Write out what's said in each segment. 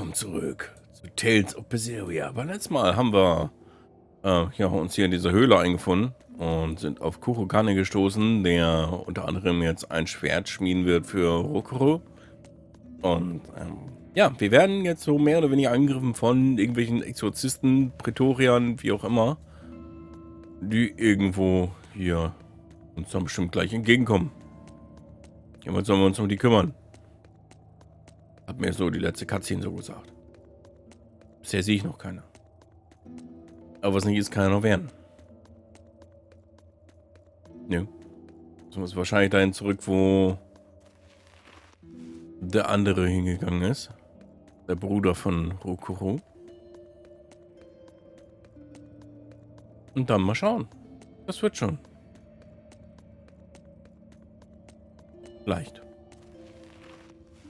willkommen zurück zu Tales of BERSERIA. Aber letztes Mal haben wir uns hier in dieser Höhle eingefunden und sind auf Kurokane gestoßen, der unter anderem jetzt ein Schwert schmieden wird für Rokuro. Und wir werden jetzt so mehr oder weniger angegriffen von irgendwelchen Exorzisten, Prätoriern, wie auch immer, die irgendwo hier uns dann bestimmt gleich entgegenkommen. Jemand sollen wir uns um die kümmern. Hat mir so die letzte Cutscene so gesagt. Bisher sehe ich noch keiner. Aber was nicht ist, kann ja noch werden. Nö. So ist wahrscheinlich dahin zurück, wo der andere hingegangen ist. Der Bruder von Rokuro. Und dann mal schauen. Das wird schon. Leicht.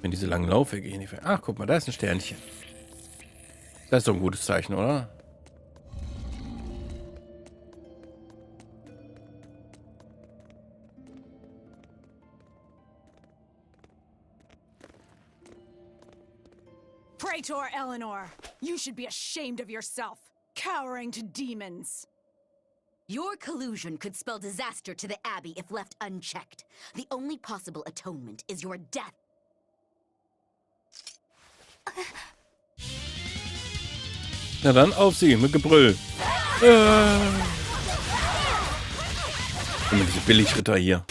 Wenn diese langen Laufwege hier nicht... Ach, guck mal, da ist ein Sternchen. Das ist doch ein gutes Zeichen, oder? Praetor Eleanor, you should be ashamed of yourself, cowering to demons. Your collusion could spell disaster to the Abbey if left unchecked. The only possible atonement is your death. Na dann, auf sie, mit Gebrüll. Immer diese Billigritter hier.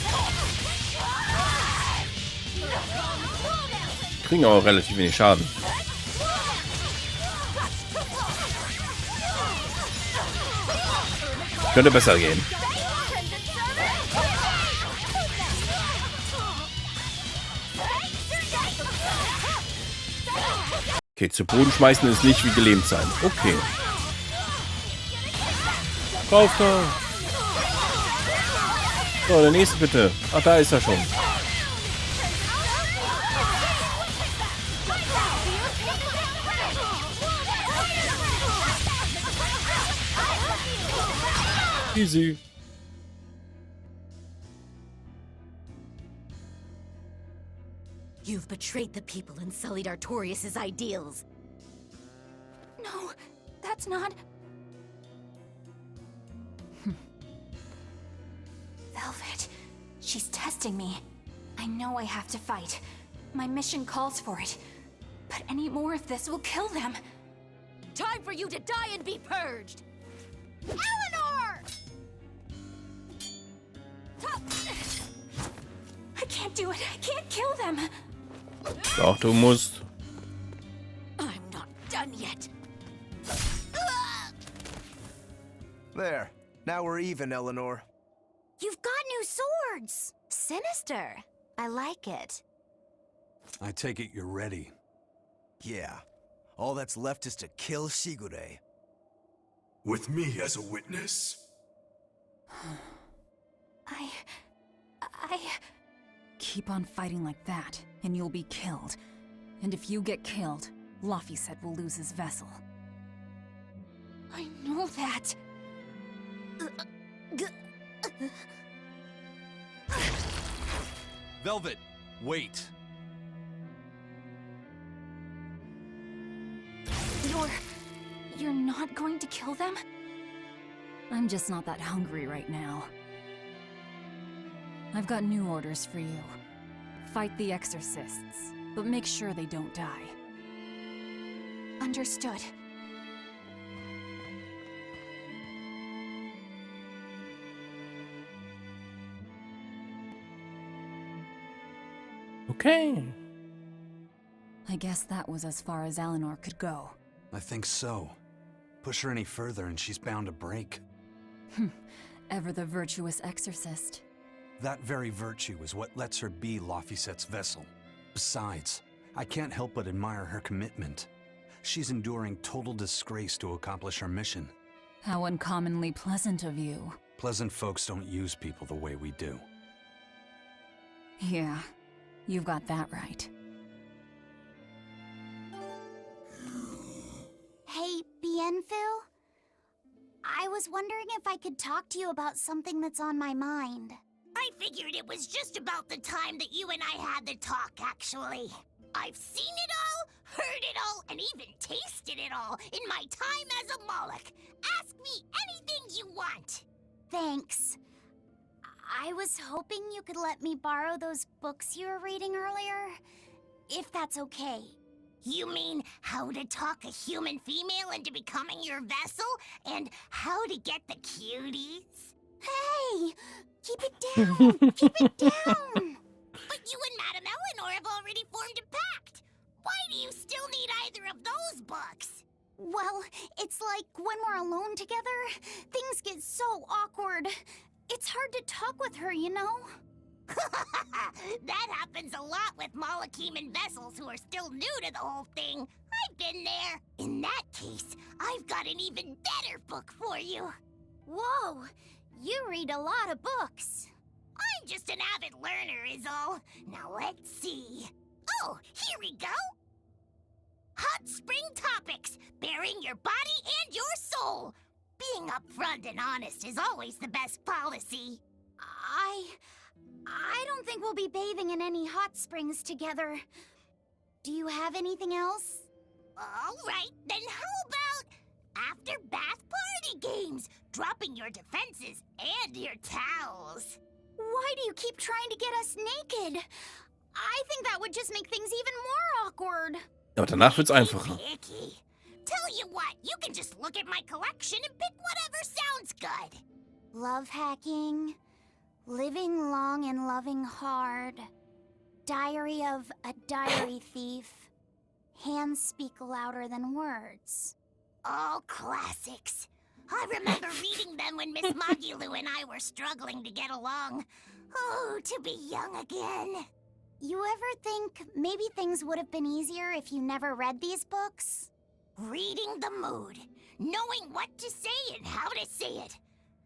Kriegen auch relativ wenig Schaden. Könnte besser gehen. Okay, zu Boden schmeißen ist nicht wie gelähmt sein. Okay. Drauf da. So, der nächste bitte. Ach, da ist er schon. Easy. You've betrayed the people and sullied Artorius' ideals. No, that's not... Velvet, she's testing me. I know I have to fight. My mission calls for it. But any more of this will kill them. Time for you to die and be purged! Eleanor! I can't do it. I can't kill them. Doch, du musst. I'm not done yet. There. Now we're even, Eleanor. You've got new swords! Sinister. I like it. I take it you're ready. Yeah. All that's left is to kill Shigure. With me as a witness? I... Keep on fighting like that, and you'll be killed. And if you get killed, Laphicet will lose his vessel. I know that. Velvet, wait. You're not going to kill them? I'm just not that hungry right now. I've got new orders for you. Fight the exorcists, but make sure they don't die. Understood. Okay. I guess that was as far as Eleanor could go. I think so. Push her any further and she's bound to break. Ever the virtuous exorcist. That very virtue is what lets her be Laphicet's vessel. Besides, I can't help but admire her commitment. She's enduring total disgrace to accomplish her mission. How uncommonly pleasant of you. Pleasant folks don't use people the way we do. Yeah, you've got that right. Hey, Bienfu? I was wondering if I could talk to you about something that's on my mind. I figured it was just about the time that you and I had the talk, actually. I've seen it all, heard it all, and even tasted it all in my time as a Moloch. Ask me anything you want. Thanks. I was hoping you could let me borrow those books you were reading earlier, if that's okay. You mean how to talk a human female into becoming your vessel, and how to get the cuties? Hey! Keep it down! Keep it down! But you and Madame Eleanor have already formed a pact. Why do you still need either of those books? Well, it's like when we're alone together, things get so awkward. It's hard to talk with her, you know? That happens a lot with Molocheman vessels who are still new to the whole thing. I've been there. In that case, I've got an even better book for you. Whoa! You read a lot of books. I'm just an avid learner is all. Now let's see. Oh, here we go. Hot Spring Topics, bearing your body and your soul. Being upfront and honest is always the best policy. I don't think we'll be bathing in any hot springs together. Do you have anything else? All right, then how about after bath party games, dropping your defenses and your towels? Why do you keep trying to get us naked? I think that would just make things even more awkward. Aber danach wird's einfacher. Picky. Tell you what, you can just look at my collection and pick whatever sounds good. Love hacking, living long and loving hard, diary of a diary thief, hands speak louder than words. All classics. I remember reading them when Miss Mogulu and I were struggling to get along. Oh, to be young again. You ever think maybe things would have been easier if you never read these books? Reading the mood, knowing what to say and how to say it.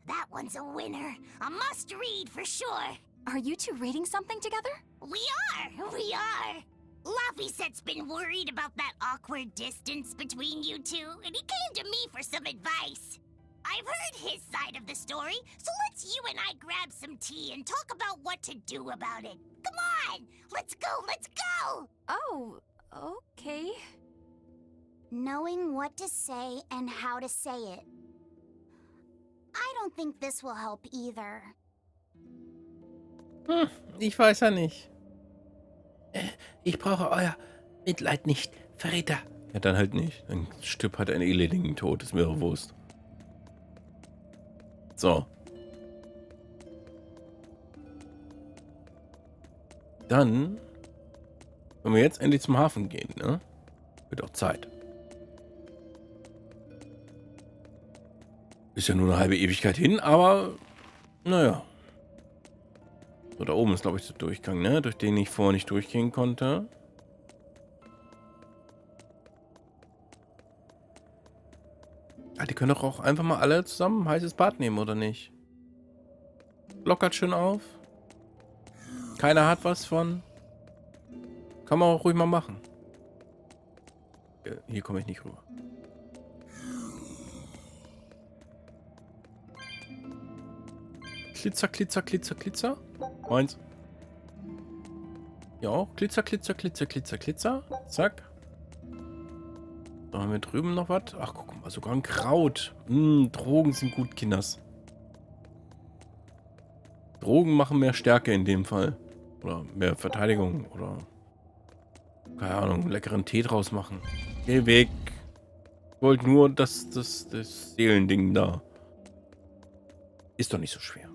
That one's a winner. A must-read for sure. Are you two reading something together? We are. Laffyset's been worried about that awkward distance between you two, and he came to me for some advice. I've heard his side of the story, so let's you and I grab some tea and talk about what to do about it. Come on, let's go! Oh, okay. Knowing what to say and how to say it. I don't think this will help either. Ich weiß ja nicht. Ich brauche euer Mitleid nicht, Verräter. Ja, dann halt nicht. Dann stirbt halt ein elendigen Tod, ist mir bewusst. So. Dann können wir jetzt endlich zum Hafen gehen, ne? Wird auch Zeit. Ist ja nur eine halbe Ewigkeit hin, aber naja. So, da oben ist, glaube ich, der Durchgang, ne? Durch den ich vorher nicht durchgehen konnte. Ah, die können doch auch einfach mal alle zusammen ein heißes Bad nehmen, oder nicht? Lockert schön auf. Keiner hat was von. Kann man auch ruhig mal machen. Hier komme ich nicht rüber. Glitzer, Glitzer, Glitzer, Glitzer. Meins. Ja auch. Glitzer, Glitzer, Glitzer, Glitzer, Glitzer. Zack. Da haben wir drüben noch was. Ach, guck mal, sogar ein Kraut. Drogen sind gut, Kinders. Drogen machen mehr Stärke in dem Fall. Oder mehr Verteidigung. Oder, keine Ahnung, einen leckeren Tee draus machen. Geh weg. Ich wollte nur das Seelending da. Ist doch nicht so schwer.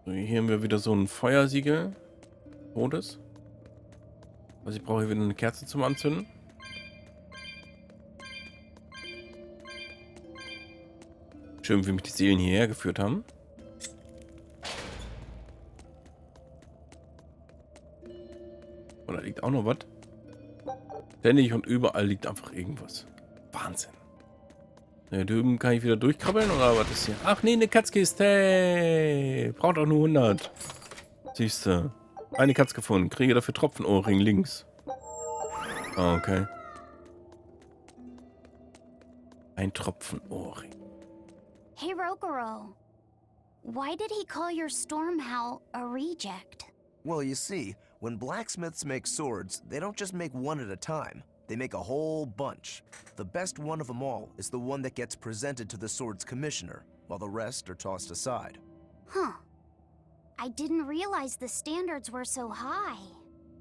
So, hier haben wir wieder so ein Feuersiegel. Todes. Also ich brauche hier wieder eine Kerze zum Anzünden. Schön, wie mich die Seelen hierher geführt haben. Und da liegt auch noch was. Ständig und überall liegt einfach irgendwas. Wahnsinn. Da drüben kann ich wieder durchkrabbeln oder was ist hier? Ach nee, eine Katzkiste. Hey. Braucht auch nur 100. Siehst du. Eine Katz gefunden. Kriege dafür Tropfenohrring links. Ah, okay. Ein Tropfenohrring. Hey, Rogoro. Why did he call your storm howl a reject? Well, you see, When blacksmiths make swords, they don't just make one at a time. They make a whole bunch. The best one of them all is the one that gets presented to the sword's commissioner, while the rest are tossed aside. Huh. I didn't realize the standards were so high.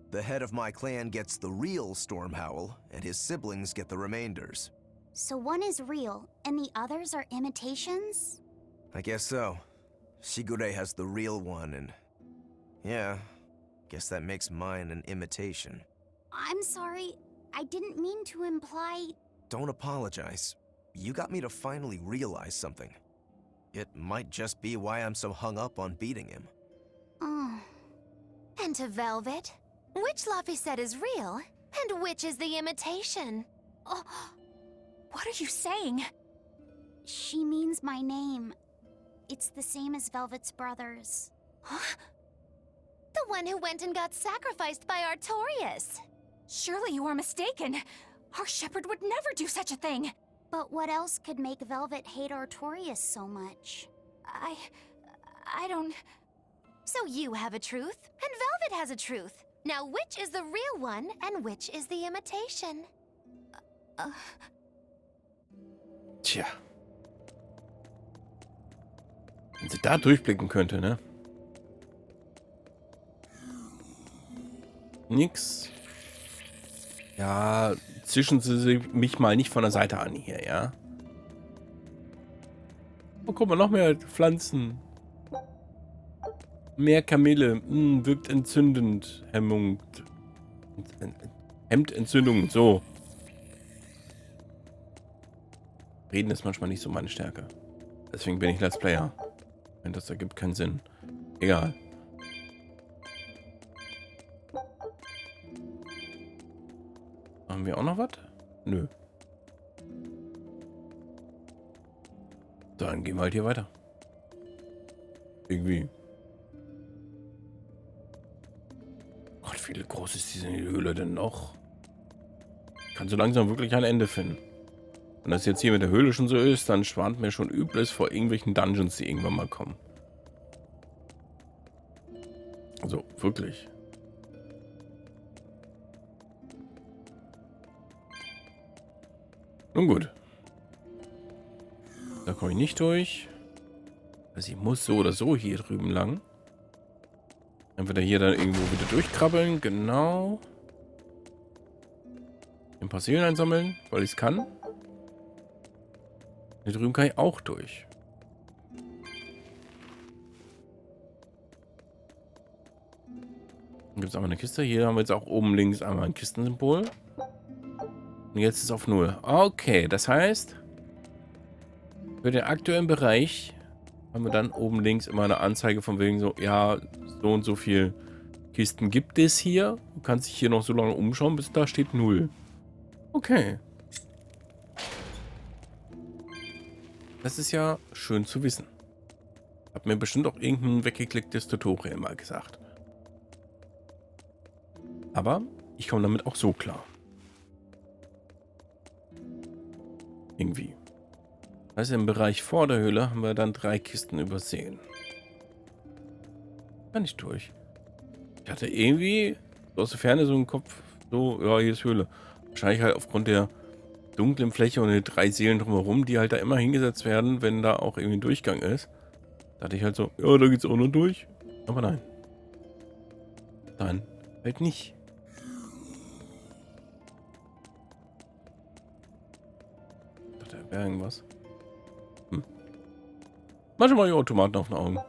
The head of my clan gets the real Storm Howl, and his siblings get the remainders. So one is real, and the others are imitations? I guess so. Shigure has the real one, and... yeah, guess that makes mine an imitation. I'm sorry, I didn't mean to imply... Don't apologize. You got me to finally realize something. It might just be why I'm so hung up on beating him. Oh. And to Velvet, which Laphicet is real, and which is the imitation? Oh, what are you saying? She means my name. It's the same as Velvet's brothers. Huh? The one who went and got sacrificed by Artorias. Surely you are mistaken. Our shepherd would never do such a thing. But what else could make Velvet hate Artorias so much? I don't... So you have a truth, and Velvet has a truth. Now which is the real one, and which is the imitation? Tja. Wenn sie da durchblicken könnte, ne? Nix. Ja, zischen Sie mich mal nicht von der Seite an hier, ja? Oh, guck mal, noch mehr Pflanzen. Mehr Kamille. Wirkt entzündend. Hemmt Entzündungen. So. Reden ist manchmal nicht so meine Stärke. Deswegen bin ich Let's Player. Und das ergibt keinen Sinn. Egal. Haben wir auch noch was? Nö. Dann gehen wir halt hier weiter. Irgendwie. Gott, wie groß ist diese Höhle denn noch? Kann so langsam wirklich ein Ende finden. Wenn das jetzt hier mit der Höhle schon so ist, dann schwant mir schon Übles vor irgendwelchen Dungeons, die irgendwann mal kommen. Also, wirklich. Nun gut. Da komme ich nicht durch. Also ich muss so oder so hier drüben lang. Entweder hier dann irgendwo wieder durchkrabbeln. Genau. Ein paar Seelen einsammeln, weil ich es kann. Hier drüben kann ich auch durch. Dann gibt es einmal eine Kiste. Hier haben wir jetzt auch oben links einmal ein Kistensymbol. Und jetzt ist es auf 0. Okay, das heißt, für den aktuellen Bereich haben wir dann oben links immer eine Anzeige von wegen so, ja, so und so viel Kisten gibt es hier. Du kannst dich hier noch so lange umschauen, bis da steht 0. Okay. Das ist ja schön zu wissen. Hat mir bestimmt auch irgendein weggeklicktes Tutorial mal gesagt. Aber ich komme damit auch so klar. Irgendwie. Also im Bereich vor der Höhle haben wir dann 3 Kisten übersehen. Kann ich durch. Ich hatte irgendwie so aus der Ferne so im Kopf, so, ja, hier ist Höhle. Wahrscheinlich halt aufgrund der dunklen Fläche und den 3 Seelen drumherum, die halt da immer hingesetzt werden, wenn da auch irgendwie ein Durchgang ist. Da hatte ich halt so, ja, da geht's auch noch durch. Aber nein. Dann halt nicht. Ich dachte, da wäre irgendwas. Manchmal die Automaten auf den Augen.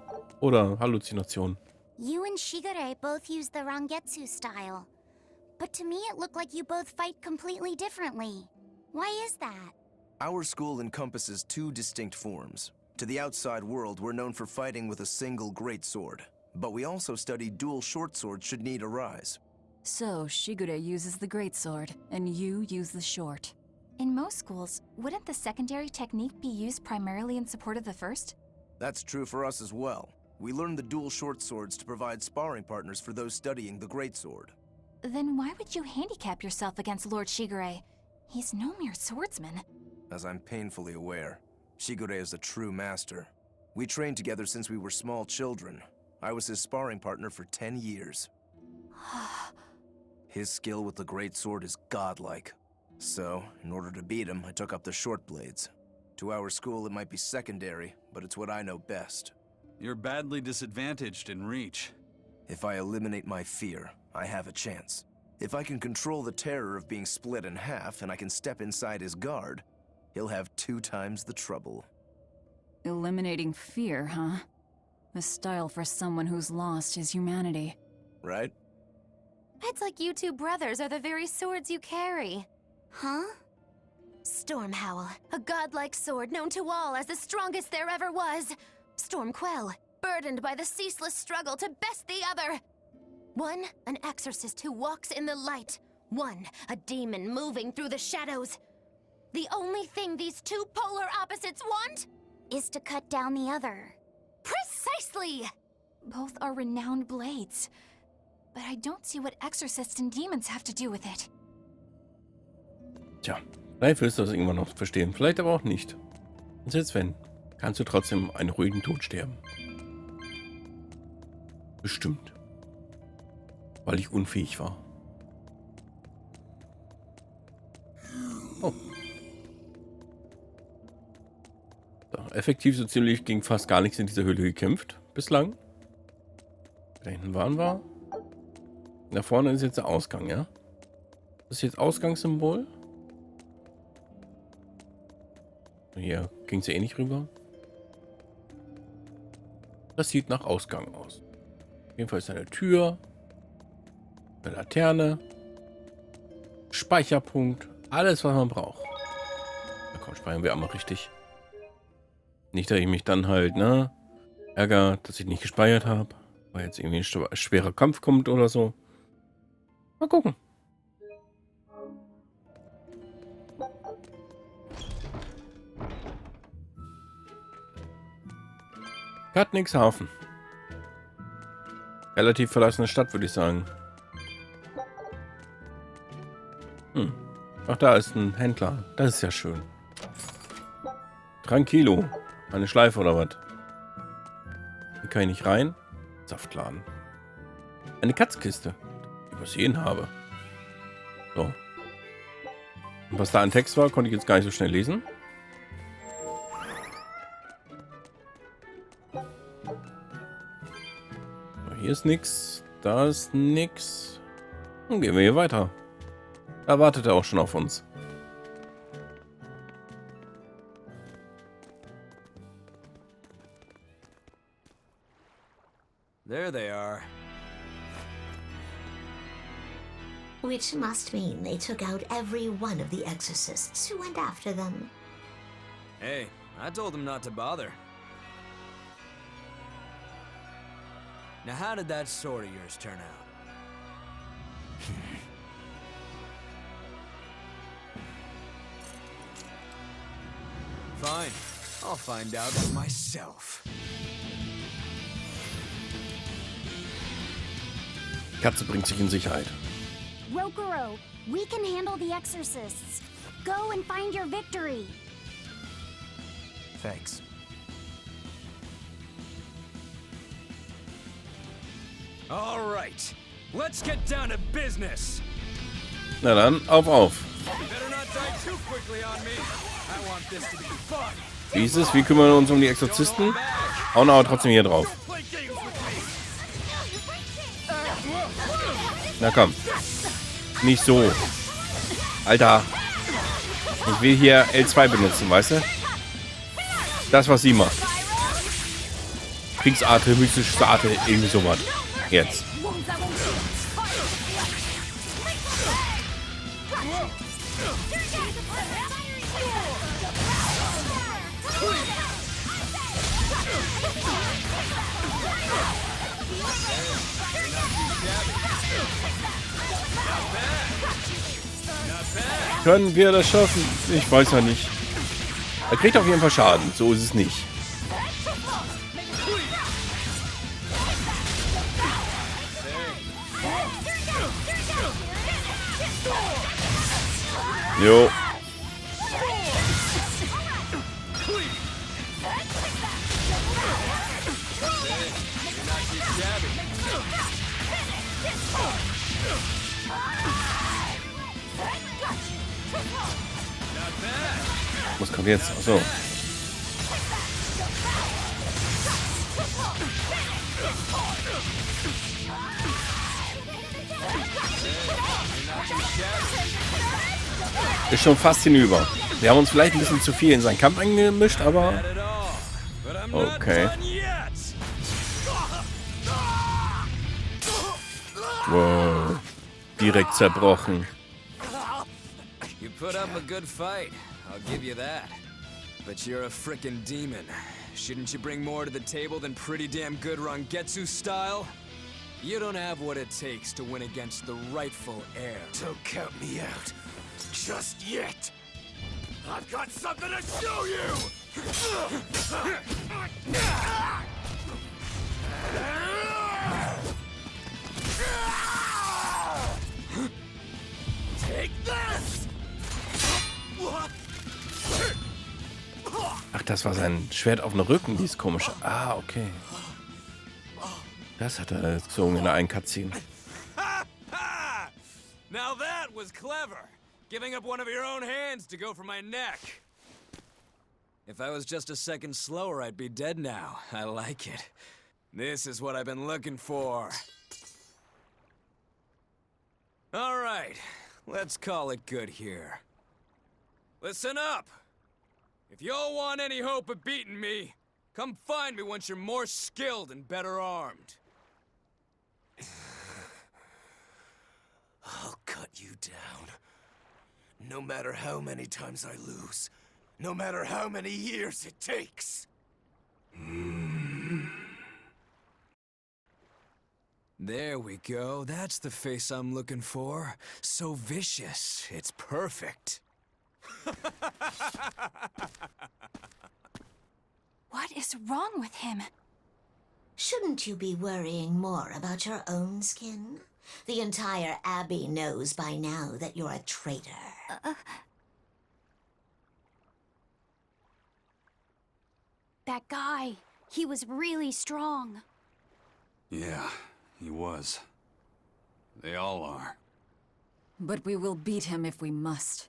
Oder Halluzinationen. You and Shigure both use the Rangetsu style. But to me it looked like you both fight completely differently. Why is that? Our school encompasses 2 distinct forms. To the outside world, we're known for fighting with a single greatsword. But we also study dual short swords should need arise. So, Shigure uses the greatsword, and you use the short. In most schools, wouldn't the secondary technique be used primarily in support of the first? That's true for us as well. We learn the dual short swords to provide sparring partners for those studying the greatsword. Then why would you handicap yourself against Lord Shigure? He's no mere swordsman. As I'm painfully aware, Shigure is a true master. We trained together since we were small children. I was his sparring partner for 10 years. His skill with the great sword is godlike. So, in order to beat him, I took up the short blades. To our school, it might be secondary, but it's what I know best. You're badly disadvantaged in reach. If I eliminate my fear, I have a chance. If I can control the terror of being split in half and I can step inside his guard, he'll have 2 times the trouble. Eliminating fear, huh? A style for someone who's lost his humanity. Right? It's like you two brothers are the very swords you carry. Huh? Stormhowl, a godlike sword known to all as the strongest there ever was. Stormquell, burdened by the ceaseless struggle to best the other. One, an exorcist who walks in the light. One, a demon moving through the shadows. The only thing these two polar opposites want Is to cut down the other. precisely. Both are renowned blades. But I don't see what exorcists and demons have to do with it. Tja, vielleicht wirst du das irgendwann noch verstehen. Vielleicht aber auch nicht. Und selbst wenn, kannst du trotzdem einen ruhigen Tod sterben. Bestimmt. Weil ich unfähig war. Oh. So, effektiv so ziemlich gegen fast gar nichts in dieser Höhle gekämpft. Bislang. Da hinten waren wir. Da vorne ist jetzt der Ausgang, ja? Das ist jetzt Ausgangssymbol. Hier ging es ja eh nicht rüber. Das sieht nach Ausgang aus. Jedenfalls eine Tür. Eine Laterne. Speicherpunkt. Alles, was man braucht. Na komm, speichern wir einmal richtig. Nicht, dass ich mich dann halt, ne, ärgere, dass ich nicht gespeichert habe. Weil jetzt irgendwie ein schwerer Kampf kommt oder so. Mal gucken. Katnigshafen. Relativ verlassene Stadt, würde ich sagen. Ach, da ist ein Händler. Das ist ja schön. Tranquilo. Eine Schleife oder was? Hier kann ich nicht rein. Saftladen. Eine Katzkiste. Die ich übersehen habe. So. Und was da an Text war, konnte ich jetzt gar nicht so schnell lesen. So, hier ist nix. Da ist nix. Dann gehen wir hier weiter. Da wartet er auch schon auf uns. There they are. Which must mean they took out every one of the exorcists who went after them. Hey, I told them not to bother. Now how did that sword of yours turn out? Fine, I'll find out for myself. Katze bringt sich in Sicherheit. Rokuro, we can handle the exorcists. Go and find your victory. Thanks. All right, let's get down to business. Na dann, auf. You better not die too quickly on me. I want this to be fun. Wie ist es? Wir kümmern uns um die Exorzisten. Hauen aber trotzdem hier drauf. Play games with me. Na komm. Nicht so. Alter. Ich will hier L2 benutzen, weißt du? Das, was sie macht. Kriegsarte, mystische Arte, irgendwie sowas. Jetzt. Können wir das schaffen? Ich weiß ja nicht. Er kriegt auf jeden Fall Schaden. So ist es nicht. Jo. Was kommt jetzt? Achso. Ist schon fast hinüber. Wir haben uns vielleicht ein bisschen zu viel in seinen Kampf eingemischt, aber... Okay. Wow. Direkt zerbrochen. You put up a good fight, I'll give you that. But you're a frickin' demon. Shouldn't you bring more to the table than pretty damn good Rangetsu style? You don't have what it takes to win against the rightful heir. Don't count me out. Just yet. I've got something to show you! Take this! Ach, das war sein Schwert auf dem Rücken, dieses komische. Ah, okay. Das hat er gezogen in der einen Cutscene. Now that was clever. Giving up one of your own hands to go for my neck. If I was just a second slower, I'd be dead now. I like it. This is what I've been looking for. All right, let's call it good here. Listen up. If y'all want any hope of beating me, come find me once you're more skilled and better armed. I'll cut you down. No matter how many times I lose. No matter how many years it takes. There we go. That's the face I'm looking for. So vicious. It's perfect. What is wrong with him? Shouldn't you be worrying more about your own skin? The entire Abbey knows by now that you're a traitor. That guy, he was really strong. Yeah, he was. They all are. But we will beat him if we must.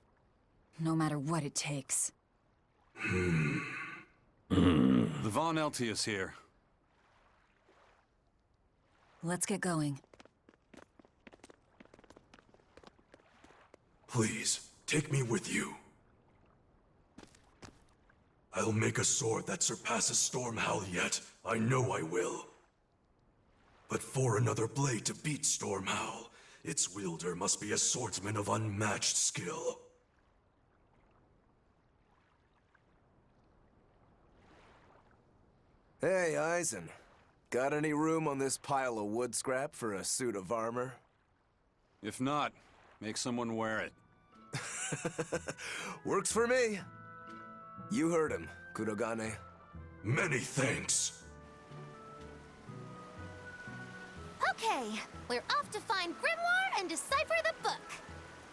No matter what it takes. The Von Eltius here. Let's get going. Please, take me with you. I'll make a sword that surpasses Stormhowl yet. I know I will. But for another blade to beat Stormhowl, its wielder must be a swordsman of unmatched skill. Hey, Eisen. Got any room on this pile of wood scrap for a suit of armor? If not, make someone wear it. Works for me. You heard him, Kurogane. Many thanks. Okay, we're off to find Grimoire and decipher the book.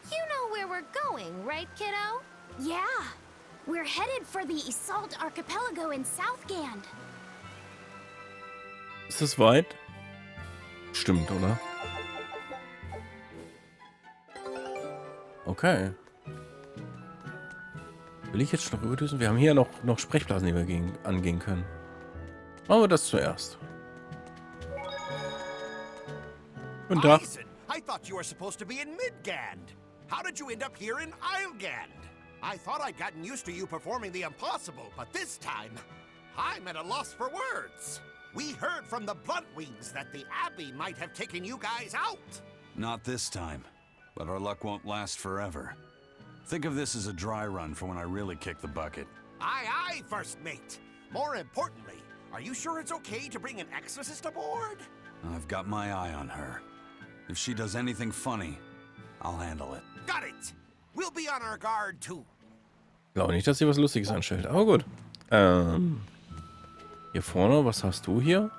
You know where we're going, right, kiddo? Yeah, we're headed for the Isolde Archipelago in Southgand. Ist es weit? Stimmt, oder? Okay. Will ich jetzt schon noch überdüsen? Wir haben hier noch Sprechblasen, die wir angehen können. Machen wir das zuerst. Guten Tag. Eisen, I thought you were supposed to be in Midgand. How did you end up here in Islegand? I thought I'd gotten used to you performing the impossible, but this time, I'm at a loss for words. We heard from the Bluntwings that the Abbey might have taken you guys out. Not this time, but our luck won't last forever. Think of this as a dry run for when I really kick the bucket. Aye, aye, First Mate. More importantly, are you sure it's okay to bring an exorcist aboard? I've got my eye on her. If she does anything funny, I'll handle it. Got it. We'll be on our guard too. Ich glaube nicht, dass sie was Lustiges anstellt. Aber gut. Hier vorne, was hast du hier?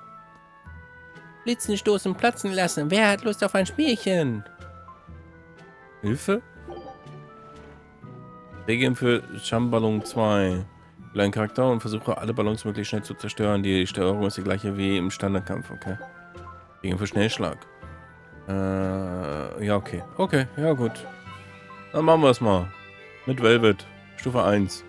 Blitzen, stoßen, platzen lassen. Wer hat Lust auf ein Spielchen? Hilfe? Regeln für Schamballon 2. Bleib Charakter und versuche alle Ballons möglichst schnell zu zerstören. Die Steuerung ist die gleiche wie im Standardkampf, okay? Regeln für Schnellschlag. Ja, okay. Okay, ja gut. Dann machen wir es mal. Mit Velvet. Stufe 1.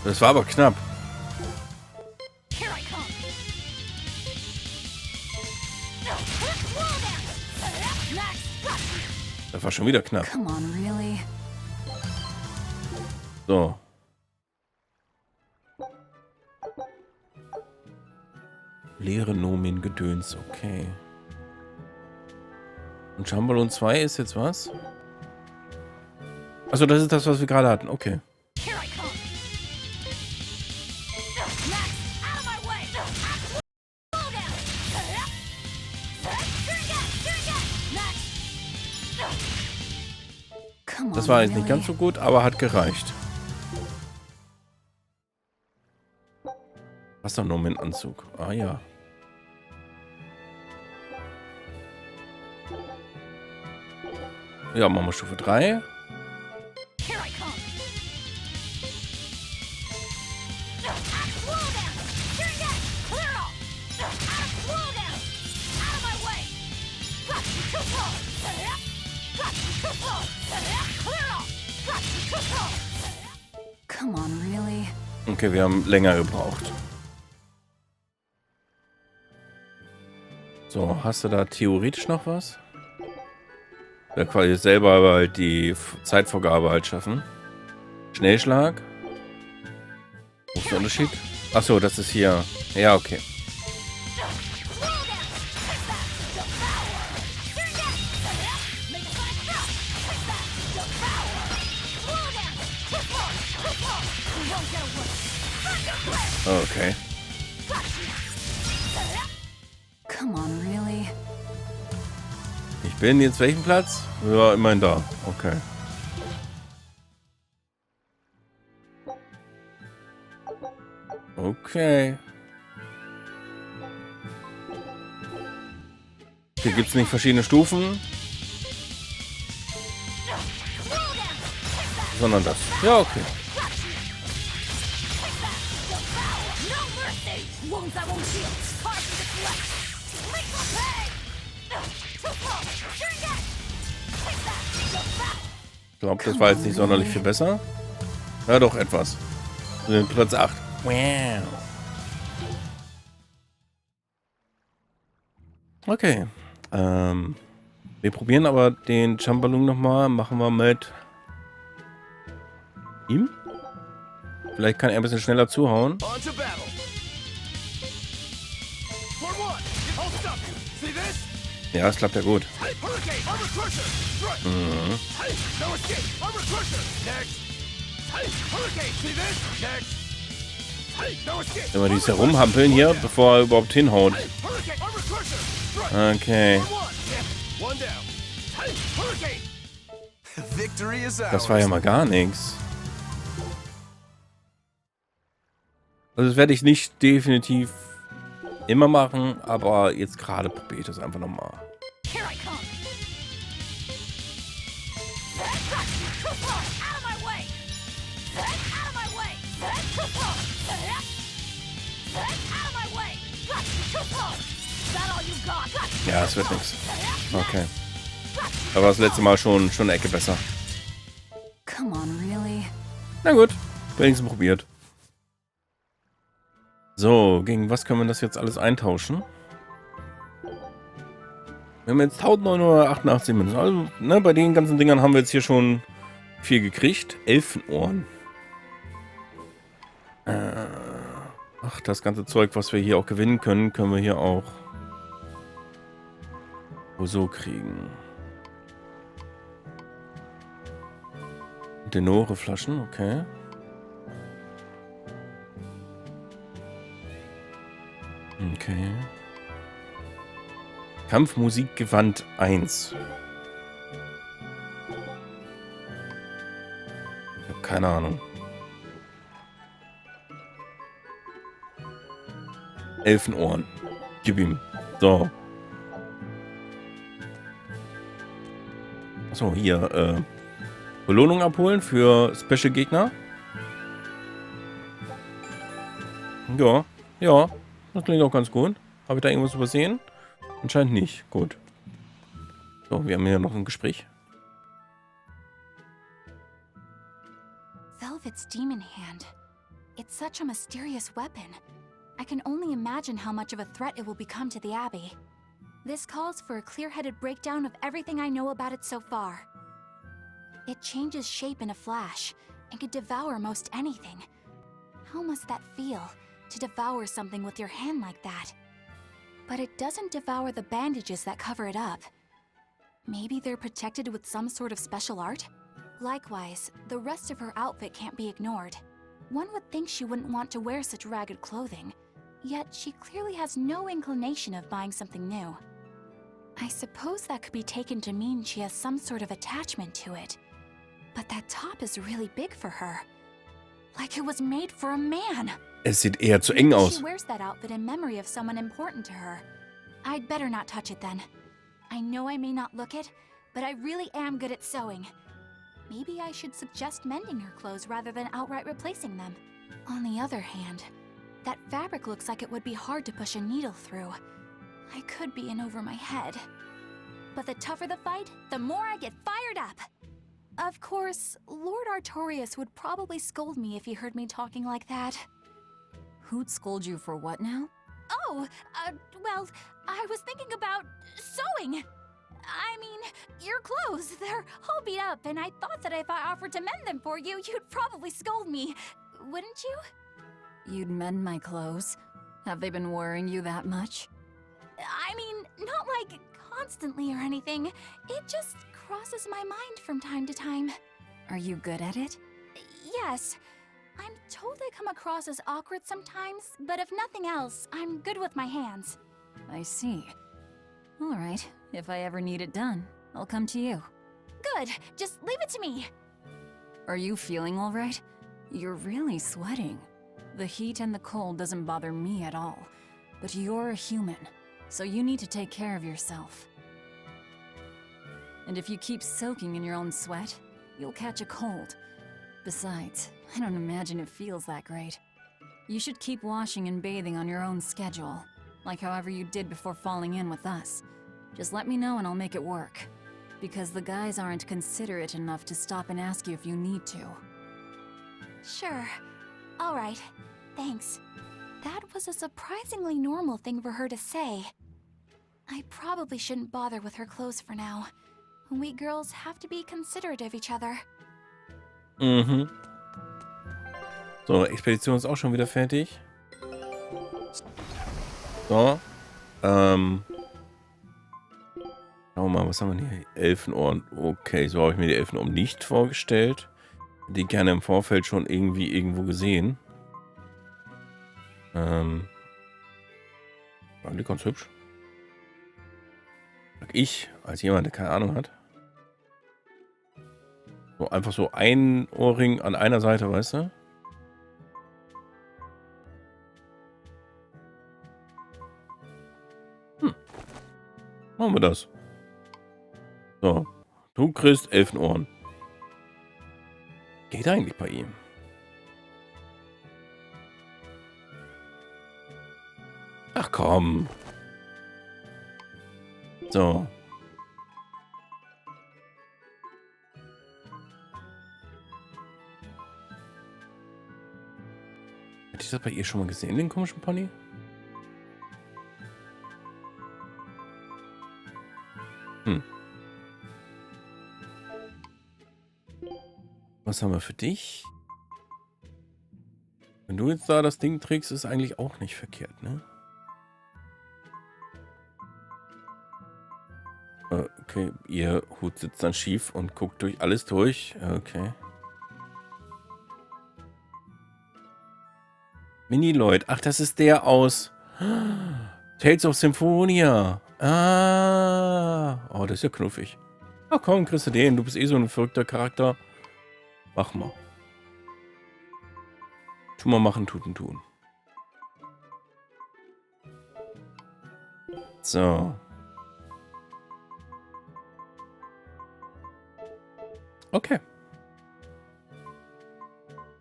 Das war aber knapp. Das war schon wieder knapp. Come on, really? So. Leere Nomen Gedöns, okay. Und Chambalon 2 ist jetzt was? Achso, das ist das, was wir gerade hatten. Okay. Das war jetzt nicht ganz so gut, aber hat gereicht. Wassernomenanzug. Ah ja. Ja, machen wir Stufe 3. Come on, really? Okay, wir haben länger gebraucht. So, hast du da theoretisch noch was? Ja, quasi selber aber halt die Zeitvorgabe halt schaffen. Schnellschlag. Wo ist der Unterschied? Achso, das ist hier. Ja, okay. Okay. Come on, really? Ich bin jetzt welchen Platz? Ja, immerhin da. Okay. Okay. Hier gibt es nicht verschiedene Stufen. Sondern das. Ja, okay. Ich glaube, das war jetzt nicht sonderlich viel besser. Ja, doch etwas. Wir sind Platz 8. Wow. Okay. Wir probieren aber den Chambalung nochmal. Machen wir mit ihm. Vielleicht kann er ein bisschen schneller zuhauen. Ja, das klappt ja gut. Mhm. Wenn wir dies herumhampeln hier, bevor er überhaupt hinhaut. Okay. Das war ja mal gar nichts. Also das werde ich nicht definitiv immer machen, aber jetzt gerade probiere ich das einfach nochmal. Ja, es wird nichts. Okay. Aber das letzte Mal schon eine Ecke besser. Come on, really? Na gut, wenigstens probiert. So, gegen was können wir das jetzt alles eintauschen? Wir haben jetzt 1988 Münzen. Also, ne, bei den ganzen Dingern haben wir jetzt hier schon viel gekriegt. Elfenohren. Ach, das ganze Zeug, was wir hier auch gewinnen können, können wir hier auch so kriegen. Denore-Flaschen, okay. Okay. Kampfmusikgewand 1. Ich habe keine Ahnung. Elfenohren. Gib ihm. So. Achso, hier, Belohnung abholen für Special-Gegner. Ja, ja. Das klingt auch ganz gut. Habe ich da irgendwas übersehen? Anscheinend nicht. Gut. So, wir haben hier noch ein Gespräch. Velvet's demon hand. It's such a mysterious weapon. I can only imagine how much of a threat it will become to the Abbey. This calls for a clear-headed breakdown of everything I know about it so far. It changes shape in a flash and can devour most anything. How must that feel, to devour something with your hand like that? But it doesn't devour the bandages that cover it up. Maybe they're protected with some sort of special art? Likewise, the rest of her outfit can't be ignored. One would think she wouldn't want to wear such ragged clothing, yet she clearly has no inclination of buying something new. I suppose that could be taken to mean she has some sort of attachment to it. But that top is really big for her. Like it was made for a man. Es sieht eher zu eng Maybe aus. she wears that outfit in memory of someone important to her. I'd better not touch it then. I know I may not look it, but I really am good at sewing. Maybe I should suggest mending her clothes rather than outright replacing them. On the other hand, that fabric looks like it would be hard to push a needle through. I could be in over my head. But the tougher the fight, the more I get fired up. Of course, Lord Artorius would probably scold me if he heard me talking like that. Who'd scold you for what now? Oh, well, I was thinking about sewing. I mean, your clothes, they're all beat up, and I thought that if I offered to mend them for you, you'd probably scold me. Wouldn't you? You'd mend my clothes? Have they been worrying you that much? I mean, not like constantly or anything. It just crosses my mind from time to time. Are you good at it? Yes. I'm told I come across as awkward sometimes, but if nothing else, I'm good with my hands. I see. All right, if I ever need it done, I'll come to you. Good, just leave it to me. Are you feeling all right? You're really sweating. The heat and the cold doesn't bother me at all, but you're a human, so you need to take care of yourself. And if you keep soaking in your own sweat, you'll catch a cold. Besides, I don't imagine it feels that great. You should keep washing and bathing on your own schedule, like however you did before falling in with us. Just let me know and I'll make it work. Because the guys aren't considerate enough to stop and ask you if you need to. Sure. All right. Thanks. That was a surprisingly normal thing for her to say. I probably shouldn't bother with her clothes for now. We girls have to be considerate of each other. Mhm. So, Expedition ist auch schon wieder fertig. So. Schauen wir mal, was haben wir hier? Elfenohren. Okay, so habe ich mir die Elfenohren nicht vorgestellt. Die gerne im Vorfeld schon irgendwie irgendwo gesehen. Waren die ganz hübsch? Sag ich, als jemand, der keine Ahnung hat. So, einfach so ein Ohrring an einer Seite, weißt du? Machen wir das. So, du kriegst Elfenohren. Geht eigentlich bei ihm. Ach komm. So. Hätte ich das bei ihr schon mal gesehen, den komischen Pony? Was haben wir für dich? Wenn du jetzt da das Ding trägst, ist eigentlich auch nicht verkehrt, ne? Okay, ihr Hut sitzt dann schief und guckt durch alles durch. Okay. Mini-Lloyd. Ach, das ist der aus Tales of Symphonia. Ah. Oh, das ist ja knuffig. Ach komm, kriegst du den. Du bist eh so ein verrückter Charakter. Mach mal. Tu mal machen, tun. So. Okay.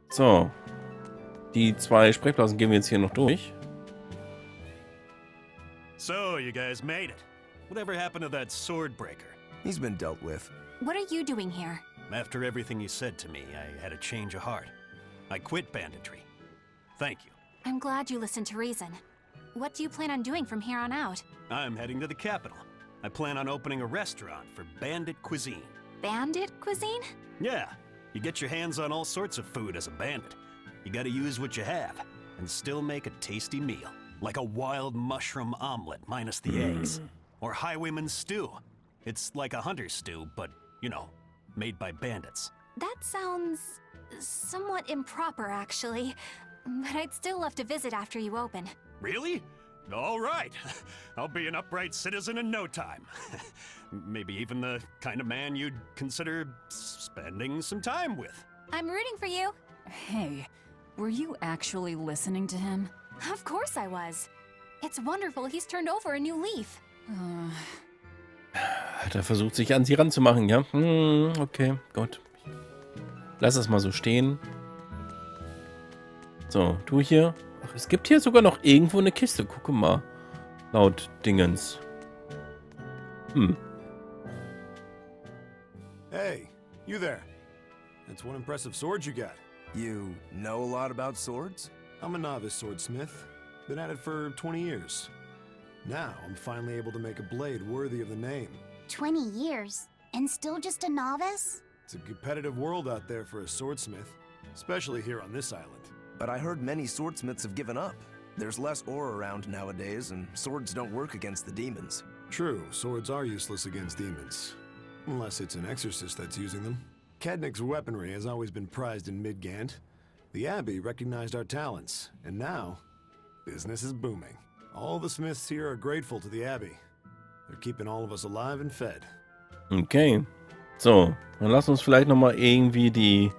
So. Die zwei Sprechblasen gehen wir jetzt hier noch durch. So, you guys made it. Whatever happened to that sword breaker? He's been dealt with. What are you doing here? After everything you said to me, I had a change of heart. I quit banditry. Thank you. I'm glad you listened to reason. What do you plan on doing from here on out? I'm heading to the capital. I plan on opening a restaurant for bandit cuisine. Bandit cuisine? Yeah, you get your hands on all sorts of food as a bandit. You gotta use what you have, and still make a tasty meal. Like a wild mushroom omelet minus the eggs. Or highwayman stew. It's like a hunter's stew, but, you know, made by bandits. That sounds somewhat improper, actually. But I'd still love to visit after you open. Really? All right. I'll be an upright citizen in no time. Maybe even the kind of man you'd consider spending some time with. I'm rooting for you. Hey, were you actually listening to him? Of course I was. It's wonderful he's turned over a new leaf. Hat er versucht, sich an sie ranzumachen, ja? Okay, gut. Lass es mal so stehen. So, du hier. Ach, es gibt hier sogar noch irgendwo eine Kiste. Gucke mal. Laut Dingens. Hey, you there. That's one impressive sword you got. You know a lot about swords? I'm a novice swordsmith. Been at it for 20 years. Now, I'm finally able to make a blade worthy of the name. 20 years? And still just a novice? It's a competitive world out there for a swordsmith, especially here on this island. But I heard many swordsmiths have given up. There's less ore around nowadays, and swords don't work against the demons. True, swords are useless against demons. Unless it's an exorcist that's using them. Kadnik's weaponry has always been prized in Midgand. The Abbey recognized our talents, and now, business is booming. All the smiths here are grateful to the Abbey. They're keeping all of us alive and fed. Okay. So, dann lass uns vielleicht nochmal irgendwie die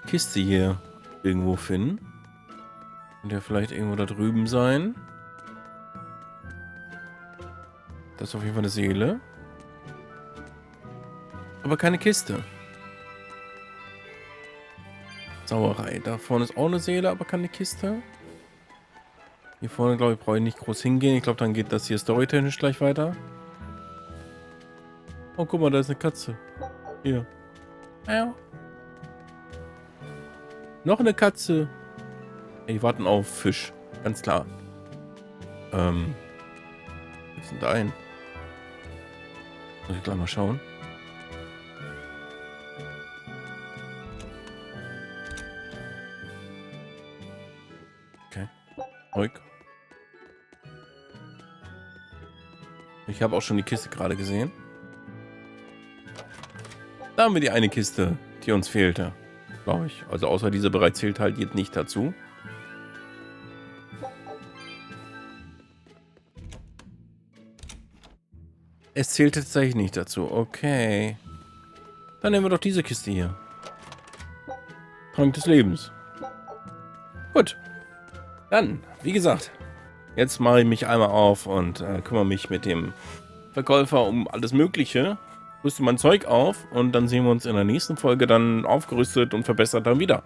Kiste hier irgendwo finden. Könnte ja vielleicht irgendwo da drüben sein. Das ist auf jeden Fall eine Seele. Aber keine Kiste. Sauerei. Da vorne ist auch eine Seele, aber keine Kiste. Hier vorne, glaube ich, brauche ich nicht groß hingehen. Ich glaube, dann geht das hier storytechnisch gleich weiter. Oh, guck mal, da ist eine Katze. Hier. Ja. Noch eine Katze. Die warten auf Fisch. Ganz klar. Jetzt sind da ein. Muss ich gleich mal schauen. Okay. Ruhig. Ich habe auch schon die Kiste gerade gesehen. Da haben wir die eine Kiste, die uns fehlte. Glaube ich. Also außer dieser Bereich zählt halt jetzt nicht dazu. Es zählt tatsächlich nicht dazu. Okay. Dann nehmen wir doch diese Kiste hier. Trank des Lebens. Gut. Dann, wie gesagt, jetzt mache ich mich einmal auf und kümmere mich mit dem Verkäufer um alles Mögliche. Rüste mein Zeug auf und dann sehen wir uns in der nächsten Folge dann aufgerüstet und verbessert dann wieder.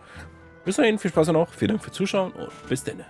Bis dahin, viel Spaß noch, vielen Dank fürs Zuschauen und bis dann.